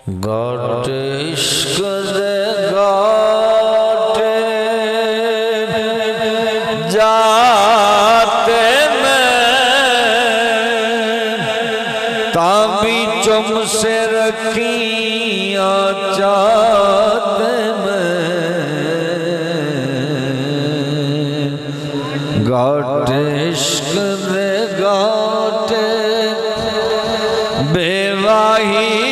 Got عشق دے گاٹے جاتے میں تابی چم سے رکھیاں چاہتے میں گاٹ عشق دے گاٹے بے واہی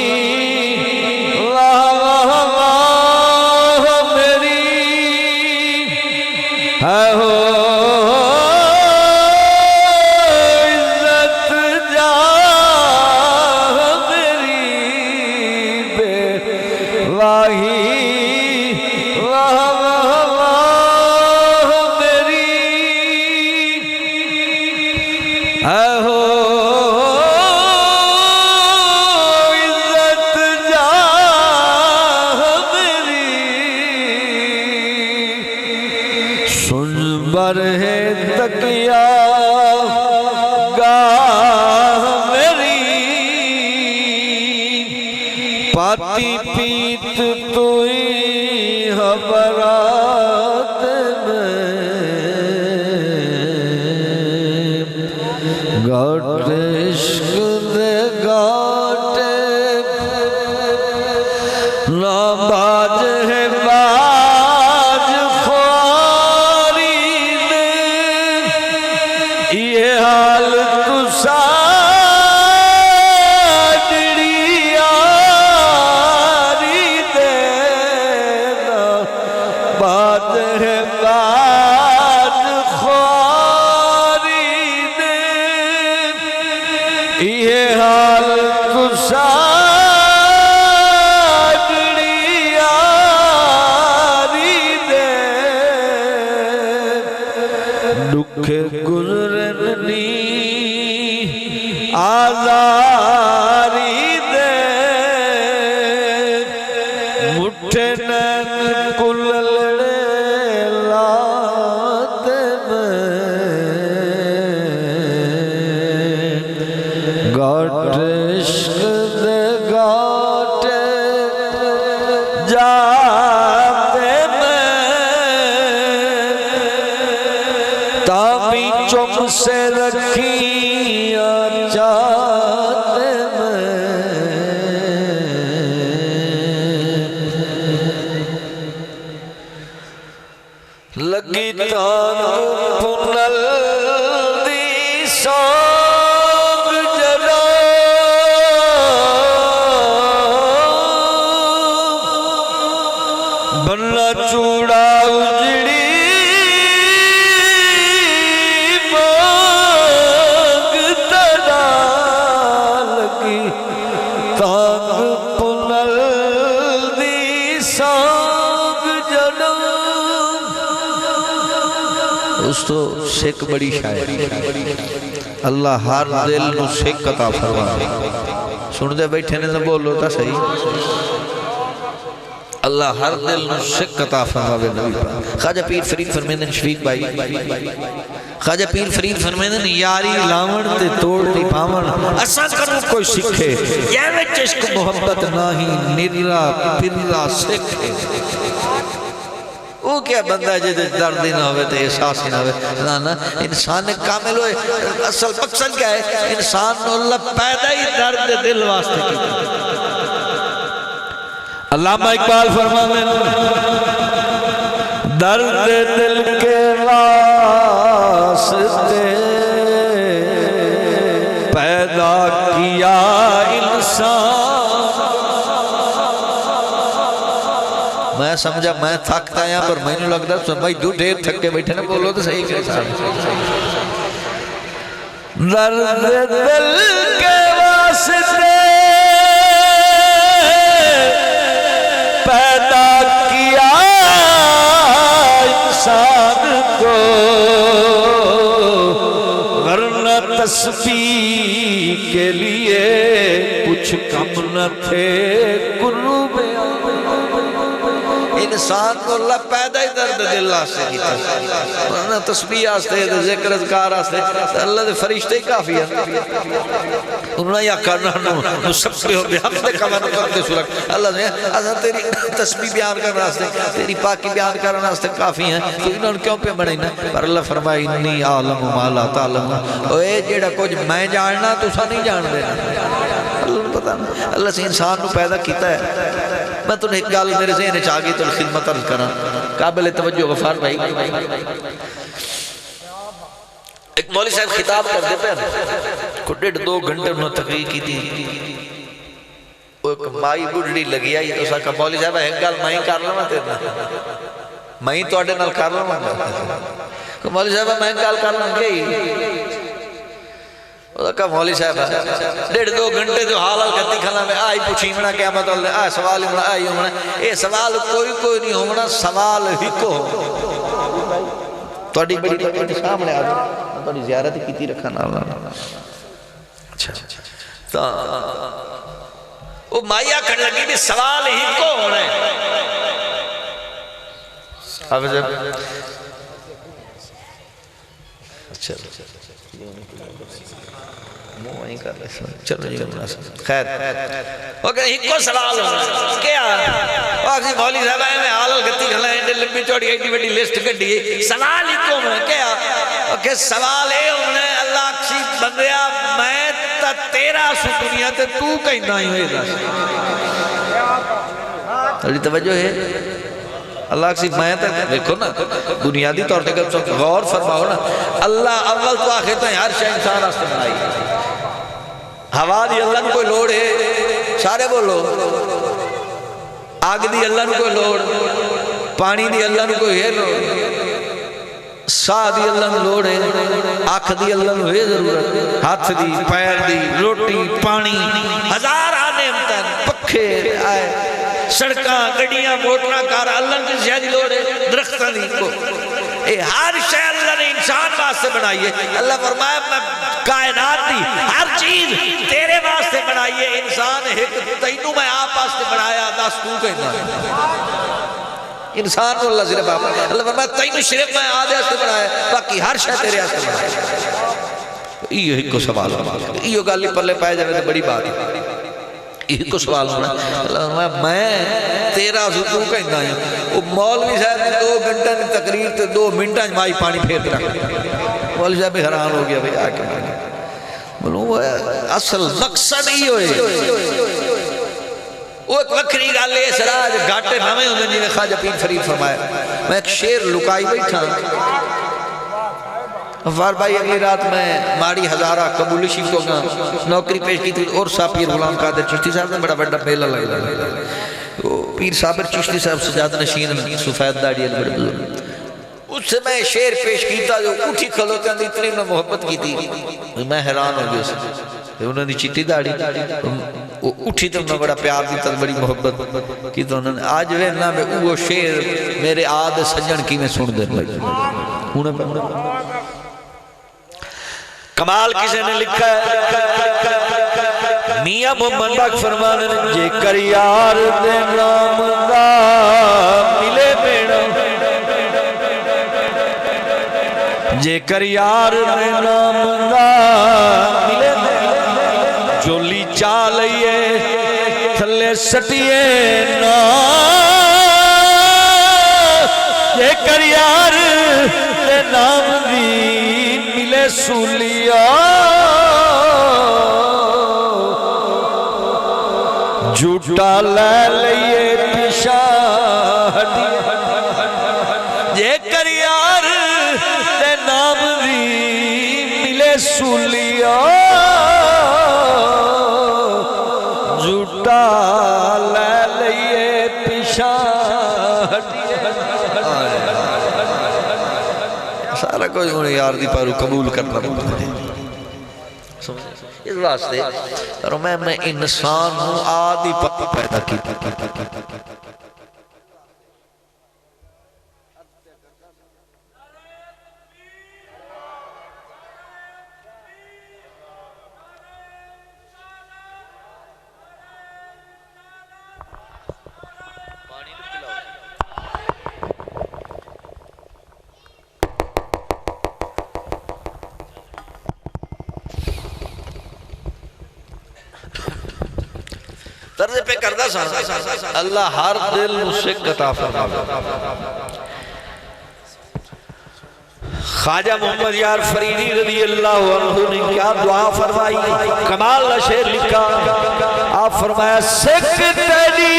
برہے تکیا گاہ میری پاتی پیت توئی حبرات میں گاٹ عشق دے گاٹے نہ باج ہے باج یہ حال تو ساڑی آری دینا بات ہے بات خواری دے یہ حال تو ساڑی آری دے دکھے گزرنی آزاری دے مٹھے نین کل لڑے لاتے میں گاٹ عشق دے گاٹے جاتے میں تابی چم سے رکھیاں چاہتے میں لگی تان پنل دی سانگ جلا بننا چوڑا اجڑی اس تو سکھ بڑی شاعر اللہ ہر دل نو سکھ عطا فرما سن دے بیٹھے نے تو بولو تا صحیح اللہ ہر دل نو سکھ عطا فرما خواجہ پیر فرید فرمیندن شفیق بھائی خواجہ پیر فرید فرمیندن یاری لاون تے توڑ دی پاون اساں کروں کوئی سکھے یہ میں عشق محبت ناہی نرلا پرلا سکھے وہ کیا بندہ ہے جیدے درد ہی نہ ہوئے تے احساس ہی نہ ہوئے نا انسان کامل ہوئے اصل مقصد کیا ہے انسان اللہ پیدا ہی درد دل واسطے کی علامہ اقبال فرمانے درد دل کے واسطے پیدا کیا انسان میں سمجھا میں تھکتا ہے پر میں نے لگتا ہے بھائی دو ڈھیر تھک کے بیٹھے نا بولو تو صحیح کرے درد دل کے واسطے پیدا کیا انسان کو ورنہ تسبیح کے لیے کچھ کم نہ تھے قلوب انسان کو اللہ پیدا ہی درد دل آستے کی تھا تسبیح آستے ذکر اذکار آستے اللہ دے فرشتے ہی کافی ہے انہوں نے یا کرنا نسبح بحمدک و نقدس لک اللہ نے تیری تسبیح بیان کرنا آستے تیری پاکی بیان کرنا آستے کافی ہیں تو انہوں نے کیوں پہ بڑھیں پر اللہ فرمائے انی عالم ما لا تعلم اے جیڑا کچھ میں جاننا تو سا نہیں جان دینا اللہ نے پتا نہیں اللہ سے انسان کو پیدا کیتا ہے میں تو ایک گال میرے ذہن چاہ گئی تو خدمت عرض کرنا قابل توجہ غفار بھائی ایک مولوی صاحب خطاب کر دے پہ کو 1.5 گھنٹے انہوں نے تقریر کی تھی وہ ایک مائی بڑھڑی لگی آئی اس کا مولوی صاحب ایک گال مائی کر لوں میں تیرنا مائی تو اڈے نال کر لوں میں مولوی صاحب میں ایک گال کر لوں گئی وہ کہا مولوی صاحب 1.5 گھنٹے جو حال کہتی کھلا میں آئی پوچھی منا قیامت اللہ آئی سوال ہی منا آئی ہونا اے سوال کوئی نہیں ہونا سوال ہی کو تو اڈی بڑی سامنے آ جائے تو اڈی زیارت ہی کیتی رکھا نا اچھا تو وہ مائیا کھڑ لگی بھی سوال ہی کو ہونا ہے اب جب اچھا چلو جی خیر وہ کہ ایک کو سوال ہونا کیا وہ اکسی مولی صاحب آئے میں حالل گتی کھلا ہے لمبی چوڑی ایٹی بیٹی لسٹ کٹی ہے سوال ہی کو ہونا کیا وہ کہ سوال اے ہونا ہے اللہ اکسی بندیا میں تا تیرا سو دنیا تے تو کہیں نہ ہی ہوئے دا تھوڑی توجہ ہے اللہ کسی میں تک دیکھو نا بنیادی طور پہ غور فرماؤ نا اللہ اول تو آخر تو ہر شے انسان آستے بنائی ہوا دی اللہ نے کوئی لوڑ ہے سارے بولو آگ دی اللہ نے کوئی لوڑ پانی دی اللہ نے کوئی ہے لوڑ ساہ دی اللہ نے لوڑ ہے آنکھ دی اللہ نے ہوئے ضرورت ہاتھ دی پیر دی روٹی پانی ہزار آنے امتن پکھے آئے سڑکاں گڑیاں موٹرہ کار اللہ نے زیادہ لوڑ ہے درختہ دی کو ہر شے اللہ نے انسان واسطے بنائی ہے اللہ فرمایا میں کائنات دی ہر چیز تیرے واسطے بنائی ہے انسان ایک تینوں میں آپ واسطے بنایا دس تو کہنا ہے انسان کو اللہ صرف آپ اللہ فرمایا تینوں صرف میں آدھے واسطے بنایا باقی ہر شے تیرے واسطے بنایا یہ ایک کو سوال یہ گالی پلے پائے جائے تو بڑی بات ہے ایک کو سوال ہونا اللہ میں تیرا زدوں کا اتنا ہی وہ مولوی صاحب نے 2 گھنٹہ نے تقریر تے 2 منٹہ مائی پانی پھیر رکھ مولوی صاحب بھی حیران ہو گیا بھئی آکے بولوں وہ اصل مقصد ہی ہوئے وہ ایک وکری گالے سراج گھاٹے ہمیں انہوں نے خواجہ پیر فرید فرمایا میں ایک شیر لکائی بیٹھا غفار بھائی اگلی رات میں ماڑی ہزارہ قبولی شیف کو نوکری پیش کی تھی اور صاحب پیر غلام قادر چشتی صاحب نے بڑا بڑا میلہ لگا پیر صابر چشتی صاحب سجاد نشین سفید داڑی بڑے بزرگ اس سے میں شعر پیش کیتا جو اٹھی کھلوتے ہیں اتنی میں محبت کی تھی میں حیران ہو گیا انہوں نے چیٹی داڑی اٹھی تو میں بڑا پیار دیتا بڑی محبت کی تو انہوں نے آج وہ نہ میں وہ شعر میرے آدھ سجن کی میں سن دیں بھائی کمال کسی نے لکھا ہے میاں محمد باق فرمانے جے کر یار دے نام دا ملے بیڑا جے کر یار دے نام دا ملے بیڑا جولی چالئیے تھلے سٹیے نا جے کر یار دے نام دی ملے سولیا جھوٹا لے لئیے پیشا ہٹی جے کر یار دے نام دی ملے سولیا جھوٹا لے لئیے پیشا ہٹی سارا کوئی انہیں یار دی پارو قبول کرنا اس واسطے اور میں انسان ہوں آدھی پیدا کی عرض پہ کردہ سا اللہ ہر دل سکھ عطا فرماوے خواجہ محمد یار فریدی رضی اللہ عنہ نے کیا دعا فرمائی کمال شعر لکھا آپ فرمایا سکھ تیری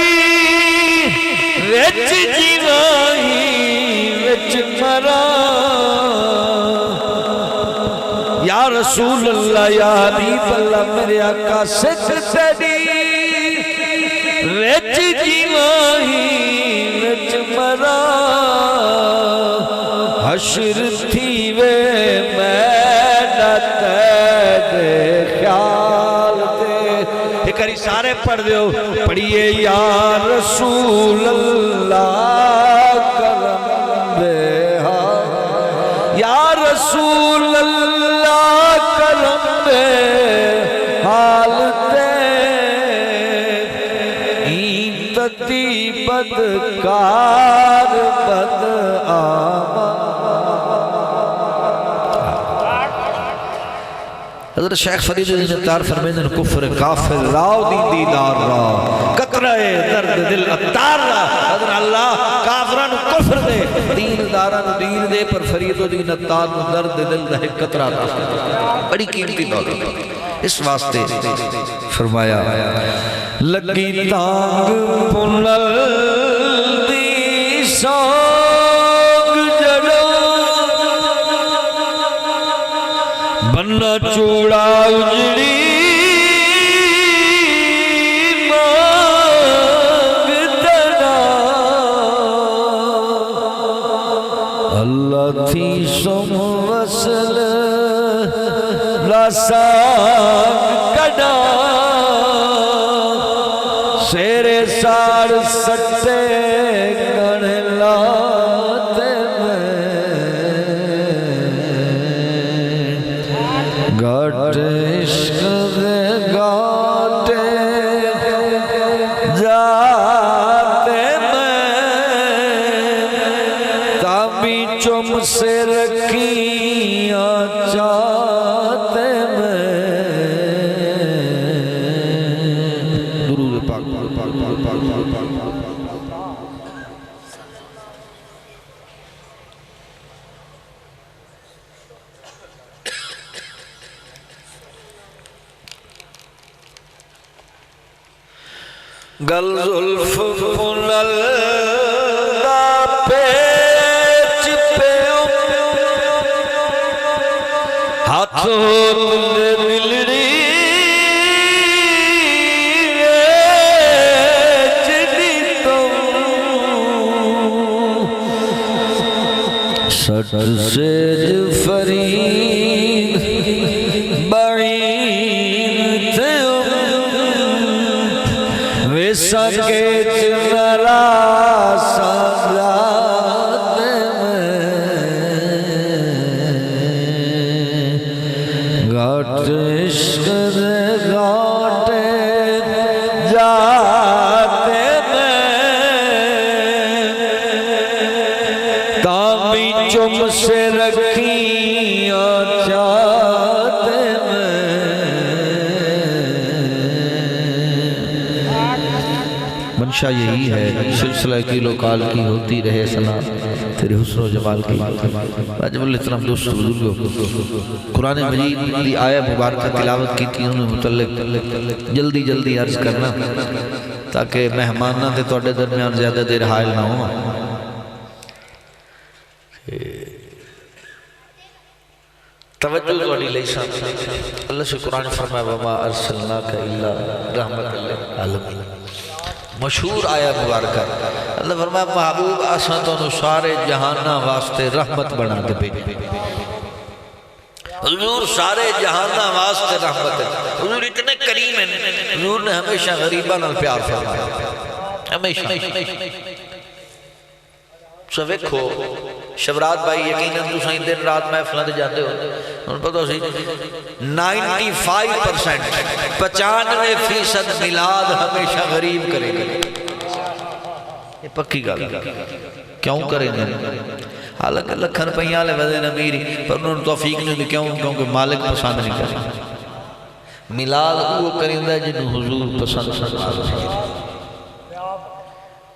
وچ جیوائی وچ مرا یا رسول اللہ یا حبیب اللہ میرے آقا سکھ تیری وچ جیوائی وچ مرا حشر تھی وے میڈا تیدے خیال دے ایک کری سارے پڑھ دیو پڑھئے یا رسول اللہ کرم دے یا رسول اللہ کرم دے حال دے این تتی بدکار بد آمان حضرت شیخ فرید علی نتار فرمیدن کفر کافر راو دی دیدار را قطرہ درد دل اتار را حضرت اللہ کافران کفر دے دین داران دین دے پر فرید علی نتار درد دل دے قطرہ را بڑی قیمتی دولت اس واسطے فرمایا لگی تانگ پنل دی سانگ جڑو بننا چوڑا اجڑی مانگ دنا اللہ تھی سم وصل رسان کڑا سیرے سار سٹے گن لاتے گھٹ عشق دے گاٹے جاتے میں تابی چم سے رکھیاں چاہتے میں درود پاک گل زلف پنل دا پیچ پیو ہاتھ دلڑی چڑی تم سٹ سیج فرید بعید تھے سکیت نرا سجاد میں گھٹ عشق دے گھاٹے جاتے میں تامی چم سے رکھیاں چاہتے میں منشا یہی ہے سلسلہ کیلو کال کی ہوتی رہے سنا تیرے حسن و جمال کی واجب اللہ اتنا دوست بزرگوں قرآن مجید لی آیہ مبارکہ تلاوت کی تھی انہوں متعلق جلدی عرض کرنا تاکہ مہمانہ تے توڑے درمیان زیادہ دیر حائل نہ ہوں توجہ توڑی لیسا اللہ سے قرآن فرمائے وَمَا أَرْسَلْنَاكَ إِلَّا رَحْمَةً لِلْعَالَمِينَ مشہور آیہ مبارکہ اللہ فرمایا محبوب آسان تو سارے جہانہ واسطے رحمت بنا دے بھیجے حضور سارے جہانہ واسطے رحمت ہے حضور اتنے کریم ہیں حضور نے ہمیشہ غریبان الپیار فرمایا ہمیشہ سویکھو شبرات بھائی یقیناً تو سائیں دن رات محفلہ دے جاتے ہو انہوں پتہ سی 95% ملاد ہمیشہ غریب کرے گا یہ پکی گا کیوں کریں گے حالانکہ لکھن پہیاں لے وزن امیری پر انہوں نے توفیق نہیں دی کیوں کیونکہ مالک پسند نہیں کریں ملاد وہ کرندہ جنہوں حضور پسند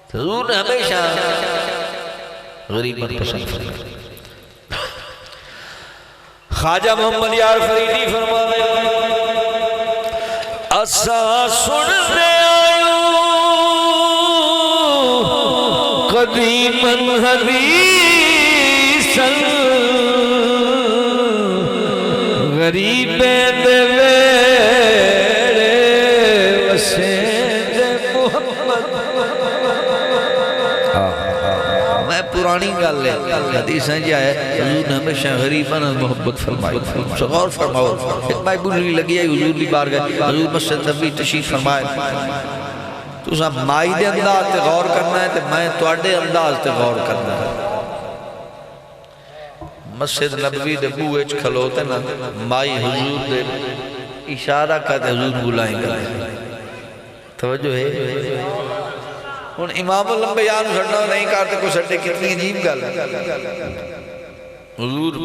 حضور نے ہمیشہ غریب پر پسند فرمایا خواجہ محمد یار فریدی فرمایا اسا سننے آئیو قدیماً حدیثاً غریبیں دے ویڑے وسید محمد میں پرانی گل ہے حدیثیں جی آئے حضور نے ہمیشہ غریباً محبت فرمائی غور فرماؤ ایک بھائی بولی لگی ہے حضور لی بار گئے حضور مسجد نبی تشریف فرمائے تو سب مائی دے انداز تے غور کرنا ہے تے میں توڑے انداز تے غور کرنا ہے مسجد نبوی دے بوئے کھلوتے نا مائی حضور دے اشارہ کہتے حضور بلائیں گے توجہ ہے ان امام الانبیاء سڑنا نہیں کرتے کو سڑتے کتنی عجیب گل حضور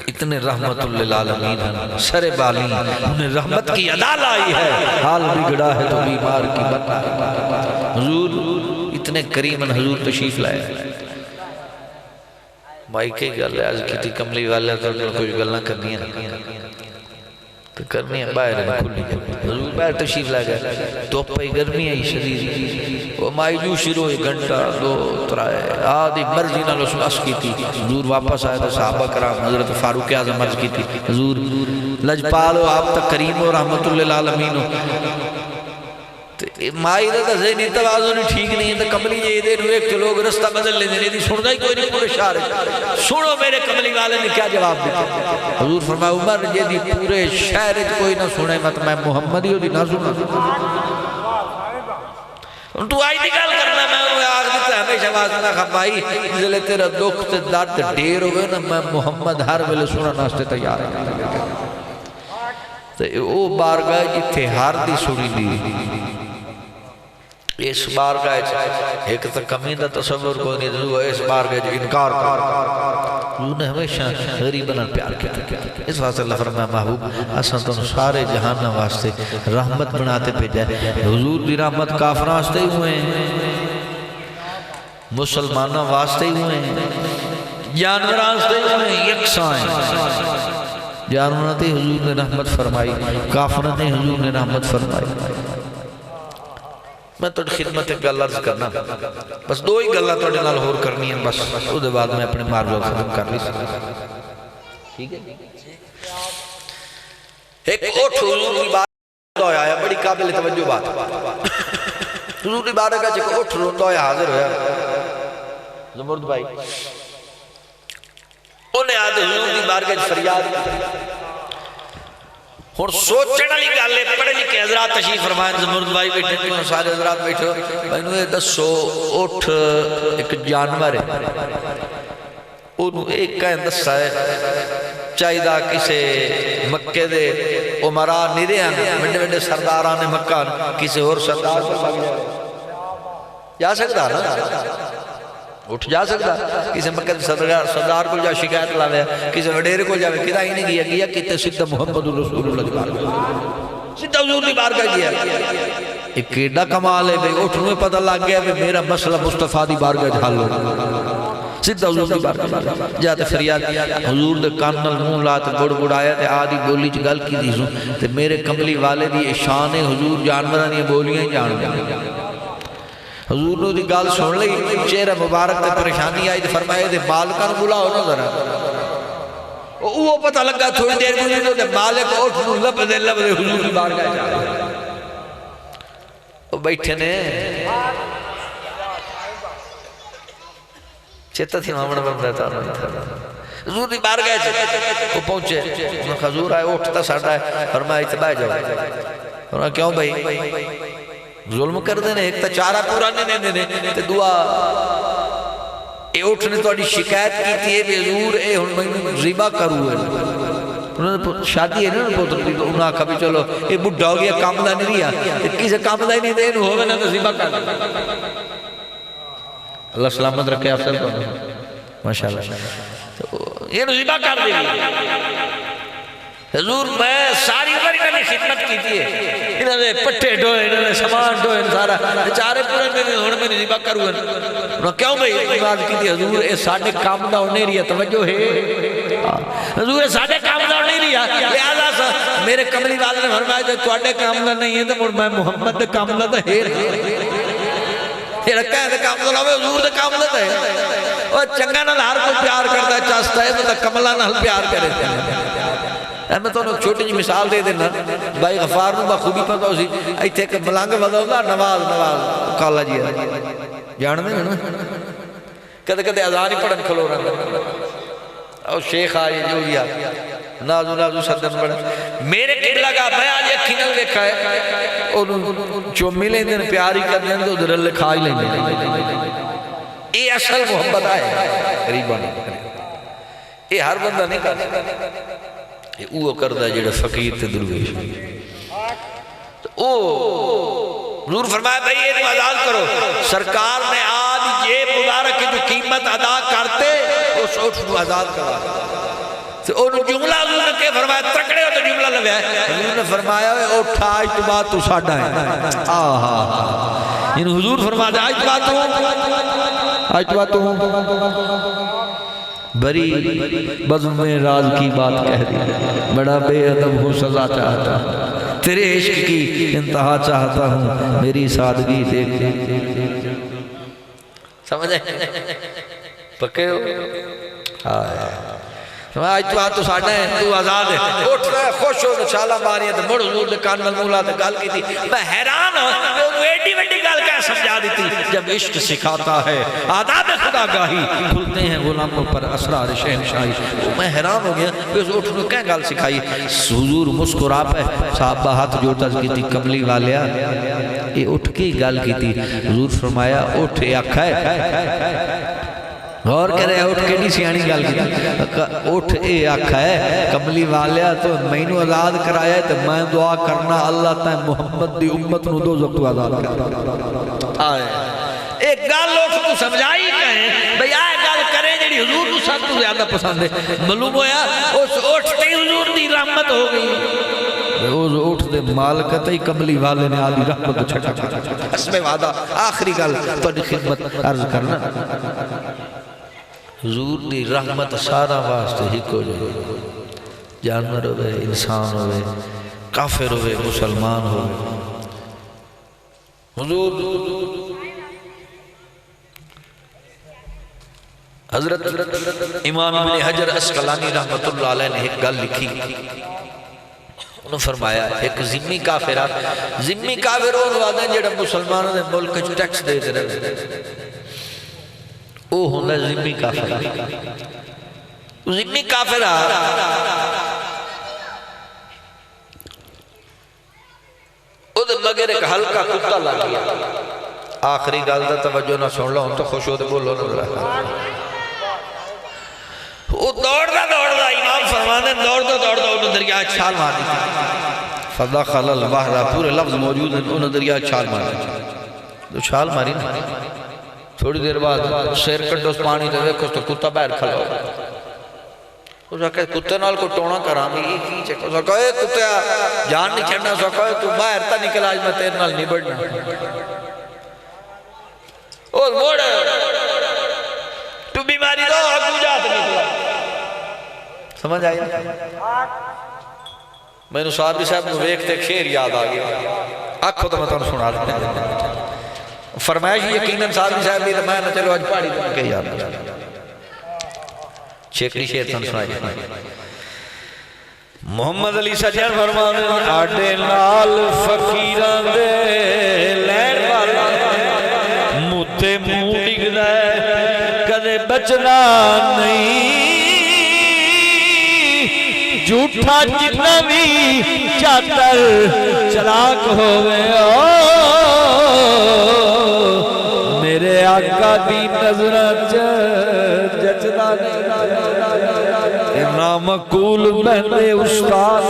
اتنے رحمت للعالمین سر بالی انہیں رحمت کی ادا لائی ہے حال بگڑا ہے تو بیمار کی بتا حضور اتنے کریماً حضور تشریف لائے مائی کے گل ہے آج کتی کملی والے تو کوئی گلنا کرنی ہے تو کرنی ہے باہر ہے کھلی حضور باہر تشریف لائے گئے تو پہی گرمی ہے شدید وہ مائی جو شروع ایک گھنٹہ دو ترائے آدھی مرضی نہ لسواس کی تھی حضور واپس آئے تو صحابہ کرام حضرت فاروق اعظم مرض کی تھی حضور لجپالو آپ تک کریم و رحمت للعالمین مائی دا ذہنی توازن ٹھیک نہیں ہے تو کملی یہ دے روئے کہ لوگ رستہ بدل لیں دے دی سن گئی کوئی نہیں پورے شہر سنو میرے کملی والے نے کیا جواب دیتا حضور فرمایا عمر یہ دی پورے شہر کوئی نہ سنے مت میں محمدی ہو دی نہ سنا تو آئی دی گل کرنا میں آگ دیتا ہمیشہ واسطہ خبائی جلے تیرا دکھ تے درد ڈیر ہوئے نا میں محمد ہر ویلے سنا ناستے تیار ہے تو وہ بارگاہ جتھے ہار دی سنی دی اس بارگاہ ایک تک کمین دا تصور کو نہیں دلو اس بارگاہ انکار کر انہوں نے ہمیشہ غریباً پیار کیا اس واسطے اللہ فرمایا محبوب اساں تو سارے جہان واسطے رحمت بناتے بھیجا ہے حضور دی رحمت کافر واسطے ہی ہوئے ہیں مسلمانوں واسطے ہی ہوئے ہیں جانور واسطے ہی ہوئے ہیں یکساں ہیں جانوروں نے حضور نے رحمت فرمائی کافروں نے حضور نے رحمت فرمائی میں تو خدمت ایک گل عرض کرنا بس دو ہی گلہ توڑے نال ہور کرنی ہے بس اس دے بعد میں اپنے مارجو ختم کر لی ٹھیک ہے ایک اوٹھ حضور کی بات ہویا ہے بڑی قابل توجہ بات حضور کی بات ہے کہ اوٹھ روندہ ہویا حاضر ہویا زمرد بھائی انہیں آدھے حضور کی بارگاہ فریاد اور سوچنا لی گالے پڑھے لکھے حضرات تشریف فرمائیں زمرد بھائی بیٹھے کیوں سارے حضرات بیٹھے میں نے دسو اٹھ ایک جانور ہے انہوں ایک کہیں دسا ہے چاہیدہ کسے مکہ دے عمرہ نیرے ہیں بڑے بڑے سرداران مکہ کسے اور سردار پر بھاگ جا سکتا نا اٹھ جا سکتا کسی مکہ صدار کو جا شکایت لاوے کسی وڈیر کو جاوے کتا ہی نہیں گیا کتے سدھا محمد رسول اللہ دی بارگاہ سدھا حضور دی بارگاہ گیا ایک کیڑا کمال ہے بھئی اٹھ میں پتہ لگ گیا کہ میرا مسئلہ مصطفیٰ دی بارگاہ حل ہو سدھا حضور دی بارگاہ جاتے فریاد حضور دے کانل مون لاتے بڑ بڑ آیا تے آدھی بولی چ گل کی دیسوں تے میرے کملی والے دی شان حضور جانوران یہ بولیاں جان گیا حضور نے دی گال سن لئی چہرہ مبارک تے پریشانی آئی تے فرمائے دے مالکان بلاؤ نا ذرا وہ پتہ لگا تھوڑی دیر گزری تے مالک اٹھ نو لب دے حضور کی بارگاہ جا وہ بیٹھے نے چیتا تھی مامن بندہ تھا حضور دی بارگاہ جا وہ پہنچے حضور آئے اٹھتا ساٹھا ہے فرمایا اتباہ جاؤ فرمایا کیوں بھائی ظلم کر دینے ایک تا چارہ پورا نہیں دینے تے دعا اے اٹھنے تو اڈی شکایت کی تھی اے بے حضور اے ہن میں زیبہ کروں ہے انہوں نے شادی ہے نا پوتر دی تو انہوں نے کہا بھی چلو اے بڑھا ہو گیا کامدہ نہیں رہا کسے کامدہ ہی نہیں دے انہوں ہوگا نا تو زیبہ کر اللہ سلامت رکھے افسر کو ماشاءاللہ یہ زیبہ کر دے حضور میں ساری عمر انہوں نے خدمت کی تھی انہوں نے پٹھے ڈوئے انہوں نے سامان ڈوئے سارا چارے پورے میں ہون میں نزیبہ کروں انہوں کیوں بھئی بات کی تھی حضور اے ساڑھے کام دا ہونے رہی ہے توجہ ہے حضور اے ساڑھے کام دا ہونے رہی ہے لہذا سا میرے کملی والے نے فرمایا جو توڑے کام دا نہیں ہے تو میں محمد دے کام دا ہے یہ رکھا ہے کام دا لاؤے حضور دے کام دا ہے اور چنگا نال ہر کو پیار کرتا ہے چاہتا ہے تو کملہ نال پیار کرے تھے میں تو انہوں چھوٹی جی مثال دے دینا بھائی غفار نو بخوبی پتہ ہو سی ایتھے ایک ملانگ وضع ہوگا نواز کالا جی ہے جان دے نا کدھے کدھے اذان ہی پڑھن کھلو رہا اور شیخ آئے جو بھی آئے نازو صدن بڑھا میرے قبلہ کا میں آج ایک کھینل دیکھا ہے انہوں جو ملیں دن پیاری کر دیں تو ادھر اللہ کھائی لیں گے یہ اصل محبت آئے قریبانی یہ ہر بندہ نہیں کرتا وہ کردہ جڑا فقیر تے درویش حضور فرمایا بھئی یہ آزاد کرو سرکار نے آج یہ مبارک جو قیمت ادا کرتے اس اوٹھ کو آزاد کروا تو انہوں جملہ حضور نے کہ فرمایا تکڑے ہو تو جملہ لگا ہے حضور نے فرمایا اوٹھا آج تو بات تو ساڑھا ہے انہوں حضور فرمایا آج تو بات تو آج تو بات تو بری بزم میں راز کی بات کہہ دی بڑا بے ادب ہوں سزا چاہتا ہوں تیرے عشق کی انتہا چاہتا ہوں میری سادگی دیکھ سمجھ آئے پکے ہو آج تو آج تو ساڑھا ہے تو آزاد ہے اٹھ رہا ہے خوش ہو چھالا ماری ہے تو مڑ حضور نے کان ملمولا تو گال کی تھی میں حیران ہوں کہ انہوں ایڈی ویڈی گال کیا سمجھا دی تھی جب عشق سکھاتا ہے آداب خدا گاہی کھلتے ہیں غلاموں پر اسرار شہنشاہی میں حیران ہو گیا کہ اس اٹھ نے کیا گال سکھائی حضور مسکرا پہ صحابہ ہاتھ جوڑتا کی تھی کملی والیا یہ اٹھ کی گال کی تھی حضور فرمایا اٹھ اکھا ہے غور کرے اٹھ کے نہیں سیانی گال کی اٹھ اے آکھا ہے کملی والیا تو میں نو آزاد کرایا ہے تو میں دعا کرنا اللہ تعالی محمد دی امت نو دو زبتو آزاد کرنا ایک گال لوگ کو سمجھائی کہیں بھئی آئے گال کریں جیڑی حضور نو سب تو زیادہ پسند ہے معلوم ہویا اس اٹھتے حضور دی رحمت ہو گئی اس اٹھ دے مالکت ہی کملی والے نے آلی رحمت چھٹا اس میں وعدہ آخری گال تو خدمت عرض کرنا حضور دی رحمت سارا واسطے ہی کو جو جانور ہوئے انسان ہوئے کافر ہوئے مسلمان ہوئے حضور حضرت امام ابن حجر اسقلانی رحمت اللہ علیہ نے ایک گل لکھی انہوں فرمایا ایک ذمی کافر ذمی کافر اور وعدہ جڑا مسلمانوں نے ملک جو ٹیکس دے دے رہے او ہونا ذمی کافر ذمی کافر او دے مگر ایک ہلکا کتا لگیا آخری گال دا توجہ نہ سن لو تو خوش ہو دے بولو نہ رہا وہ دوڑ دا امام فرمانے دوڑ دا انہوں دریا چھال مار دی فدخل البحر پورے لفظ موجود ہیں انہوں دریا چھال مار دی تو چھال ماری نا تھوڑی دیر بعد سیر کٹو اس پانی دے ویکھو تو کتا باہر کھلا ہو اس نے کہا کتے نال کو ٹونا کرام یہ کی چکا اس نے کہا اے کتیا جان نہیں چھڑنا اس نے کہا تو باہر تا نکل آج میں تیر نال نہیں بڑھنا اور موڑے تو بیماری دو ابو جات نکلا سمجھ آئی میں نے صحابی صاحب نے ویکھتے خیر یاد آگیا آنکھوں تو میں تو سنا دیتا فرمائش یقیناً صاحبی صاحب بھی تو میں نہ چلو آج پاڑی تو کہ یاد چھیکری شیر تن سنائی محمد علی سجن فرمانے آڈے نال فقیران دے لین والا متے موں ڈگ دے کدے بچنا نہیں جھوٹا جتنا بھی چاتر چلاک ہوئے میرے آقا دی نظرت جچدا نامقول بہنے استاد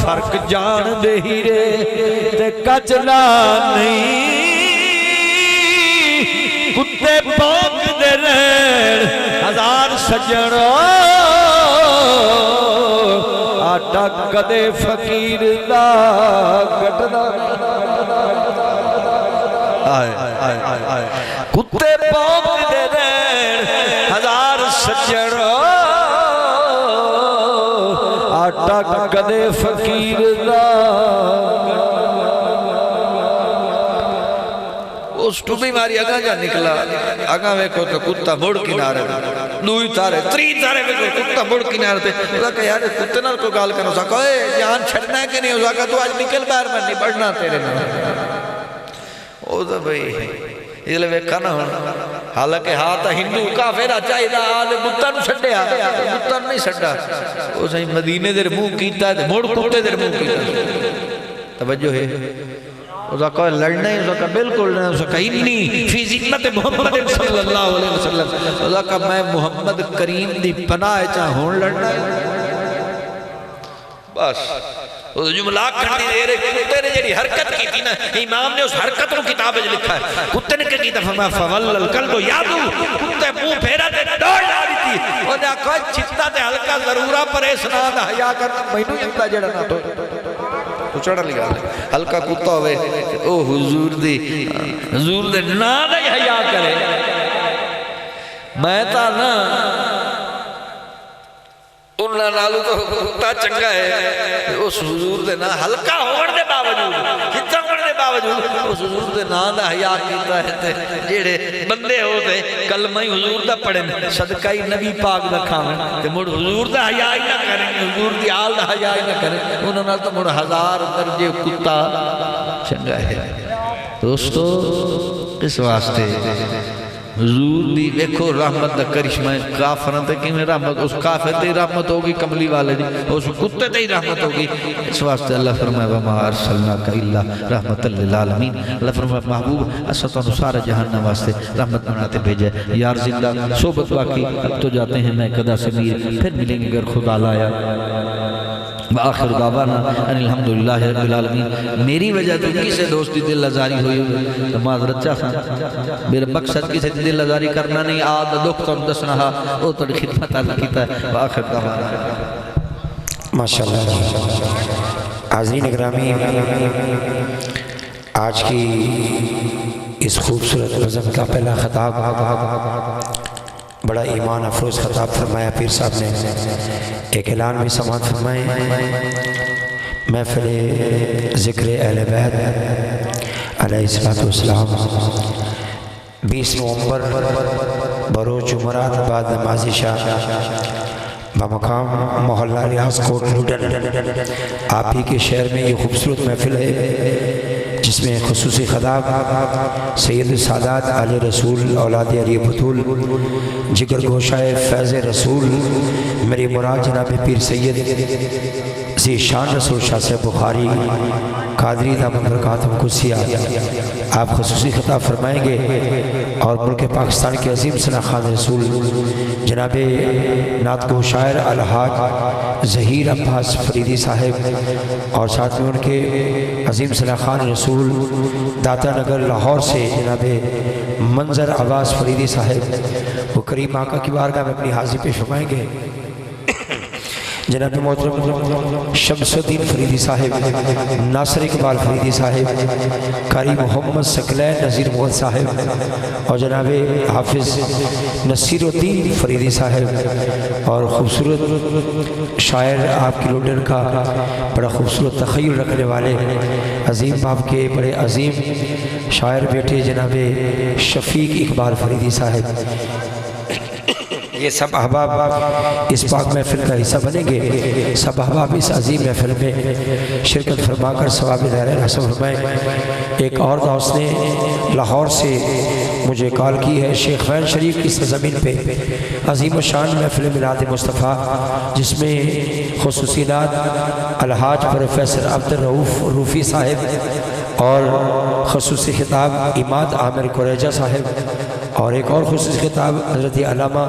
فرق جان دے ہیرے تے کچلا نہیں کتے پاک دے رہن ہزار سجن آٹا کدے فقیر دا گٹدا کتے پونک دے دین ہزار سجن آٹا کدے فقیر دا اس ٹوبی ماری اگاں جا نکلا اگاں ویکھو تو کتا مڑ کنارے دوئی تارے تری تارے ویکھو کتا مڑ کنارے تے اسا کہ یار کتے نال کو گال کرو اسا کہ اے جان چھڑنا ہے کہ نہیں اسا کہ تو آج نکل باہر میں نہیں بڑھنا تیرے نال او دا بھئی یہ لے ویکھا نہ ہونا حالانکہ ہاتھ ہندو کافرہ چاہی دا آدھے بتن چھڑیا بتن نہیں چھڑا او سہی مدینے در منہ کیتا ہے مڑ کتے در منہ کیتا توجہ ہے اسا کہا لڑنا ہے اسا کہا بالکل نہیں اسا کہا انی فی ذمت محمد صلی اللہ علیہ وسلم اسا کہا میں محمد کریم دی پناہ چاہوں لڑنا ہے بس وہ جملہ کھڑی دے رہے کتے نے جڑی حرکت کی تھی نا امام نے اس حرکت کو کتاب میں لکھا ہے کتے نے کہی تھا فرمایا فول القلب یادو کتے منہ پھیرا تے دوڑ ڈالی تھی وہ نے کہا چتا تے ہلکا ضرورہ پر اسناد حیا کرنا مینوں جلتا جڑا نہ تو چڑھا لگا لے ہلکا کتا ہوئے او حضور دے نا نہیں حیا کرے میں تا نا انہاں نالو تو کتا چنگا ہے اس حضور دے نا ہلکا ہوڑ دے باوجود کتا ہوڑ دے باوجود اس حضور دے نا دا حیا کیتا ہے تے جیڑے بندے ہو تے کلمہ ہی حضور دا پڑھن صدقہ ہی نبی پاک دا کھاویں تے مڑ حضور دا حیا ہی نہ کریں حضور دی آل دا حیا ہی نہ کریں انہاں نال تو مڑ ہزار درجے کتا چنگا ہے دوستو اس واسطے حضور دی دیکھو رحمت دا کرشمہ کافران تے کی میں رحمت اس کافر تے رحمت ہوگی کملی والے دی اس کتے تے رحمت ہوگی اس واسطے اللہ فرمائے وَمَا أَرْسَلْنَاكَ إِلَّا رَحْمَةً لِلْعَالَمِينَ اللہ فرمائے محبوب اسطان سارا جہنم واسطے رحمت بناتے بھیجے یار زندہ صحبت باقی اب تو جاتے ہیں میں قدا سے میر پھر ملیں گے اگر خدا لایا وآخر دعوانا ان الحمدللہ رب العالمین میری وجہ تو کسی دوستی دل لزاری ہوئی تو معذرت چاہتا میرا مقصد کسی دل لزاری کرنا نہیں آدھ دکھ تو دسنہا وہ تو خدمت اللہ کیتا ہے وآخر دعوانا ماشاءاللہ حاضرین اکرامی آج کی اس خوبصورت نظم کا پہلا خطاب بڑا ایمان افروز خطاب فرمایا پیر صاحب نے ایک اعلان بھی سماعت فرمائے محفل ذکر اہل بیت علیہ السلام 20 نومبر بروز جمعرات بعد نماز عشاء بمقام محلہ ریاض کوٹ لوڈن آپ ہی کے شہر میں یہ خوبصورت محفل ہے جس میں خصوصی خطاب سید السادات علی رسول اولاد علی بطول جگر گوشائے فیض رسول میری مراد جناب پیر سید ذی شان رسول شاہ سے بخاری قادری دامن برکاتم قدسیہ آپ خصوصی خطاب فرمائیں گے اور ملک پاکستان کے عظیم ثنا خان رسول جناب نعت گو شاعر الحاج ظہیر عباس فریدی صاحب اور ساتھ میں ان کے عظیم ثنا خان رسول داتا نگر لاہور سے جناب منظر عباس فریدی صاحب وہ کریم آقا کی بارگاہ میں اپنی حاضری پیش فرمائیں گے جناب محترم شمس الدین فریدی صاحب ناصر اقبال فریدی صاحب قاری محمد ثقلین نذیر مغل صاحب اور جناب حافظ نصیر الدین فریدی صاحب اور خوبصورت شاعر آپ کی لوڈن کا بڑا خوبصورت تخیل رکھنے والے عظیم باپ کے بڑے عظیم شاعر بیٹے جناب شفیق اقبال فریدی صاحب یہ سب احباب اس پاک محفل کا حصہ بنیں گے سب احباب اس عظیم محفل میں شرکت فرما کر ثواب دائرہ حسن فرمائیں ایک اور دوست نے لاہور سے مجھے کال کی ہے شیخ فین شریف کی سرزمین پہ عظیم و شان محفل میلاد مصطفیٰ جس میں خصوصی نعت الحاج پروفیسر عبدالرؤوف روفی صاحب اور خصوصی خطاب عماد عامر قریجہ صاحب اور ایک اور خصوصی خطاب حضرت علامہ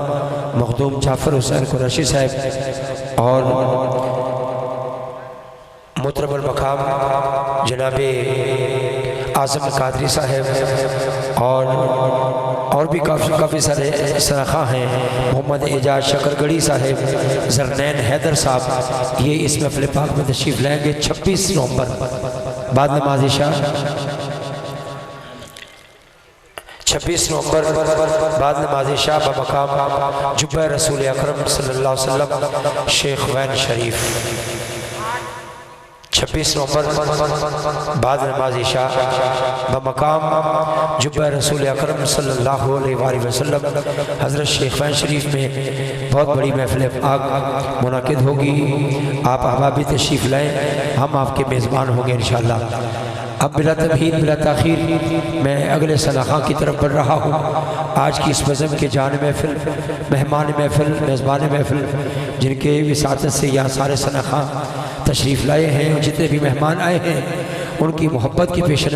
مخدوم جعفر حسین قریشی صاحب اور محترم المقام جناب اعظم قادری صاحب اور بھی کافی سارے سرخاں ہیں، محمد اعجاز شکرگڑھی صاحب، زرنین حیدر صاحب، یہ اس محفل پاک میں تشریف لائیں گے 26 نومبر بعد نماز عشاء، 26 نومبر بعد نماز عشاء بمقام جبہ رسول اکرم صلی اللہ علیہ وسلم شیخ وین شریف، 26 نومبر بعد نماز عشاء بمقام جبہ رسول اکرم صلی اللہ علیہ وآلہ وسلم حضرت شیخ وین شریف میں بہت بڑی محفل پاک منعقد ہوگی۔ آپ احباب بھی تشریف لائیں، ہم آپ کے میزبان ہوں گے انشاءاللہ۔ اب بلا تمہید بلا تاخیر میں اگلے سناخاں کی طرف بڑھ رہا ہوں۔ آج کی اس بزم کے جان محفل، مہمان محفل، میزبان محفل، جن کے وساطت سے یہاں سارے سناخاں تشریف لائے ہیں، جتنے بھی مہمان آئے ہیں ان کی محبت کی پیش نظر